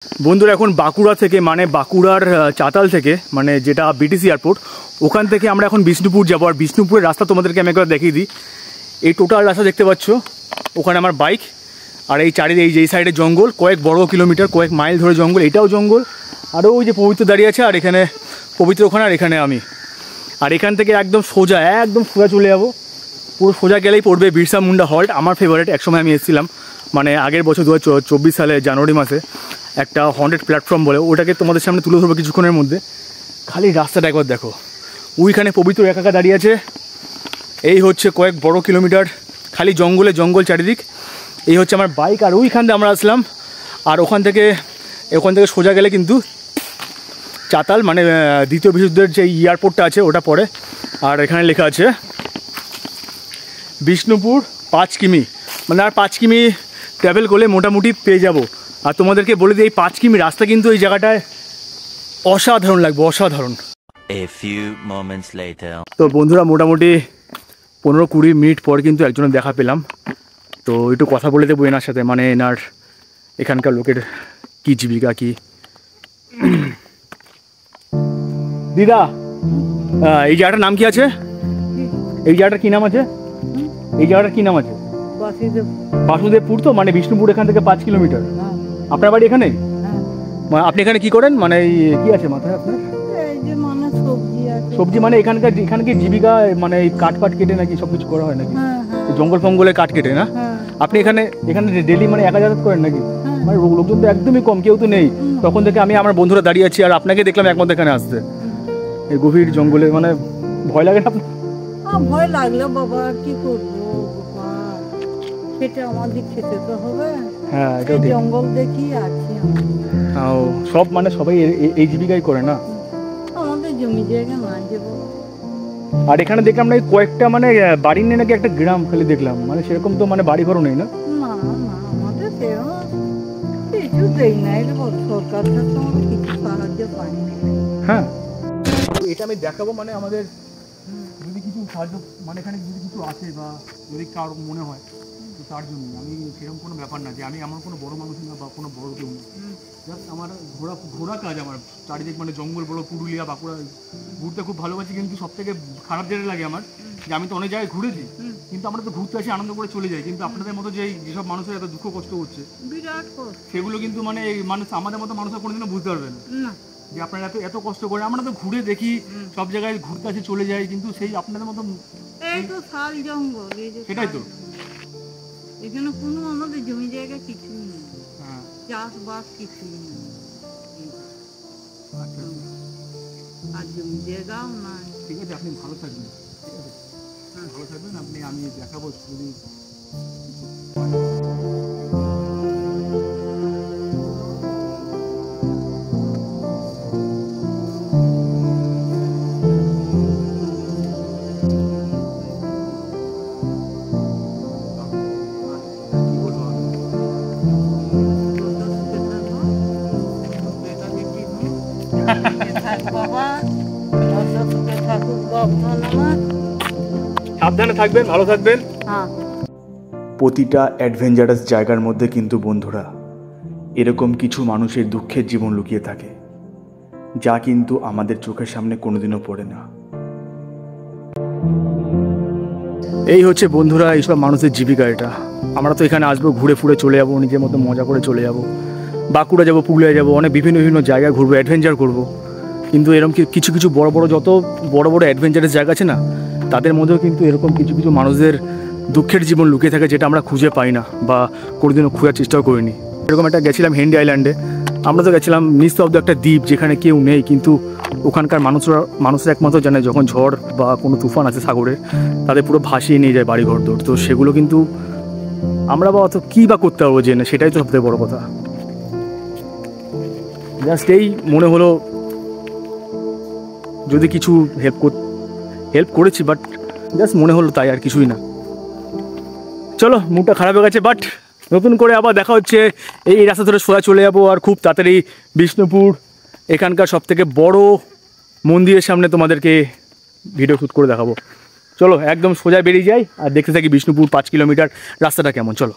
বন্ধুরা এখন বাঁকুড়া থেকে মানে বাঁকুড়ার চাতাল থেকে মানে যেটা বিটিসি এয়ারপোর্ট ওখান থেকে আমরা এখন বিষ্ণুপুর যাবো। আর বিষ্ণুপুরের রাস্তা তোমাদেরকে আমি একবার দেখিয়ে দিই। এই টোটাল রাস্তা দেখতে পাচ্ছ, ওখানে আমার বাইক, আর এই চারিদিকে এই যে সাইডে জঙ্গল, কয়েক বড় কিলোমিটার কয়েক মাইল ধরে জঙ্গল, এটাও জঙ্গল। আরও ওই যে পবিত্র দাঁড়িয়ে আছে, আর এখানে পবিত্র ওখানে, আর এখানে আমি। আর এখান থেকে একদম সোজা চলে যাবো। পুরো সোজা গেলেই পড়বে বিরসা মুন্ডা হল্ট, আমার ফেভারিট। একসময় আমি এসেছিলাম মানে আগের বছর 2024 সালে জানুয়ারি মাসে, একটা হন্টেড প্ল্যাটফর্ম বলে, ওটাকে তোমাদের সামনে তুলে ধরবো কিছুক্ষণের মধ্যে। খালি রাস্তাটা একবার দেখো, ওইখানে পবিত্র একা দাঁড়িয়ে আছে। এই হচ্ছে কয়েক বড় কিলোমিটার খালি জঙ্গলে জঙ্গল চারিদিক। এই হচ্ছে আমার বাইক, আর ওইখান থেকে আমরা আসলাম। আর ওখান থেকে সোজা গেলে কিন্তু চাতাল মানে দ্বিতীয় বিশ্বযুদ্ধের যে এয়ারপোর্টটা আছে ওটা পড়ে। আর এখানে লেখা আছে বিষ্ণুপুর 5 কিমি, মানে আর 5 কিমি ট্রাভেল করলে মোটামুটি পেয়ে যাব। আর তোমাদেরকে বলে দিই এই 5 কিমি রাস্তা কিন্তু এই জায়গাটায় অসাধারণ লাগবে, অসাধারণ। তো বন্ধুরা মোটামুটি 15-20 মিনিট পর কিন্তু একজনের দেখা পেলাম। তো একটু কথা বলে দেবো এনার সাথে, মানে এনার এখানকার লোকের কি জীবিকা কি। দিদা, এই জায়গাটার নাম কি আছে? এই জায়গাটার কি নাম আছে? এই জায়গাটার কি নাম আছে? বাসুদেবপুর। তো মানে বিষ্ণুপুর এখান থেকে 5 কিলোমিটার। আপনার বাড়ি এখানে? আপনি এখানে কি করেন, মানে কি আছে মাথায় আপনার? সবজি মানে এখানকার জীবিকা মানে কাঠ কেটে নাকি সবকিছু করা হয় নাকি? জঙ্গল ফঙ্গলে কাঠ কেটে না? আপনি এখানে ডেলি মানে একা যাতায়াত করেন নাকি? মানে লোকজন তো একদমই কম, কেউ তো নেই। তখন থেকে আমি আমার বন্ধুরা দাঁড়িয়ে আছি, আর আপনাকে দেখলাম একমাত্র এখানে আসতে এই গভীর জঙ্গলে। মানে ভয় লাগে না? ভয় লাগলো বাবা, কি করবো, খেতে আমাদের খেতে তো হবে। হ্যাঁ, জঙ্গল দেখি আছি। সব মানে সবাই এই জীবিকাই করে না? আমাদের জমি জায়গা নাই যে। আর এখানে দেখলাম না কয়েকটা মানে বাড়ি নেই নাকি, একটা গ্রাম খালি দেখলাম, মানে সেরকম তো মানে বাড়ি ঘরও নেই না? না না, আমাদের কিছু দেই নাই রে, সরকার থেকে আমাদের কিছু সাহায্য পাইনি। হ্যাঁ, এটা আমি দেখাবো মানে আমাদের যদি কিছু সাহায্য মানে এখানে যদি কিছু আছে বা যদি কার মনে হয় তো তার জন্য। আমি সেরকম কোনো ব্যাপার না যে আমি আমার কোনো বড় মানুষ না বা কোনো বড় কেউ না, জাস্ট আমার ঘোরা কাজ। আমার চারিদিক মানে জঙ্গল, বড় পুরুলিয়া বাঁকুড়া ঘুরতে খুব ভালোবাসি। কিন্তু সব থেকে খারাপ যেটা লাগে আমার, যে আমি তো অনেক জায়গায় ঘুরেছি, কিন্তু আমরা তো ঘুরতে আসি আনন্দ করে চলে যাই, কিন্তু আপনাদের মতো যেসব মানুষের এত দুঃখ কষ্ট হচ্ছে সেগুলো কিন্তু মানে মানুষ আমাদের মতো মানুষরা কোনোদিনও বুঝতে পারবে না যে আপনারা এত কষ্ট করে। আমরা তো ঘুরে দেখি সব জায়গায় ঘুরতে আসি চলে যাই, কিন্তু সেই আপনাদের মতো সেটাই তো। এখানে কোনো আমাদের জমি জায়গা কিছুই নেই, চাষবাস কিছুই নেই, আর জমি জায়গাও নাই। ঠিক আছে, আপনি ভালো থাকবেন, ঠিক আছে? ভালো থাকবেন আপনি। আমি দেখাবো যদি সাবধানে থাকবেন, ভালো থাকবেন। প্রতিটা অ্যাডভেঞ্চারাস জায়গার মধ্যে কিন্তু বন্ধুরা এরকম কিছু মানুষের দুঃখের জীবন লুকিয়ে থাকে, যা কিন্তু আমাদের চোখের সামনে কোনোদিনও পড়ে না। এই হচ্ছে বন্ধুরা এইসব মানুষের জীবিকা। এটা আমরা তো এখানে আসবো, ঘুরে ফুরে চলে যাবো, নিজের মতো মজা করে চলে যাবো, বাঁকুড়া যাবো, পুরুলিয়া যাবো, অনেক বিভিন্ন জায়গায় ঘুরবো, অ্যাডভেঞ্চার করবো। কিন্তু এরকম কিছু যত বড় অ্যাডভেঞ্চারাস জায়গা আছে না, তাদের মধ্যেও কিন্তু এরকম কিছু মানুষদের দুঃখের জীবন লুকিয়ে থাকে, যেটা আমরা খুঁজে পাই না বা কোনোদিনও খোঁজার চেষ্টাও করিনি। এরকম একটা গেছিলাম হেন্ডি আইল্যান্ডে, আমরা তো গেছিলাম নিস্তব্ধ একটা দ্বীপ যেখানে কেউ নেই, কিন্তু ওখানকার মানুষরা একমাত্র জানে যখন ঝড় বা কোনো তুফান আছে সাগরে, তাদের পুরো ভাসিয়ে নিয়ে যায় বাড়িঘর দৌড়। তো সেগুলো কিন্তু আমরা বা অত কী বা করতে পারবো জেনে, সেটাই তো সবথেকে বড় কথা। জাস্ট এই মনে হলো যদি কিছু হেল্প করেছি, বাট জাস্ট মনে হলো তাই, আর কিছুই না। চলো, মুডটা খারাপ হয়ে গেছে, বাট নতুন করে আবার দেখা হচ্ছে। এই রাস্তা ধরে সোজা চলে যাবো, আর খুব তাড়াতাড়ি বিষ্ণুপুর এখানকার সবথেকে বড় মন্দিরের সামনে তোমাদেরকে ভিডিও শ্যুট করে দেখাবো। চলো একদম সোজা বেরিয়ে যাই আর দেখতে থাকি বিষ্ণুপুর 5 কিলোমিটার রাস্তাটা কেমন। চলো।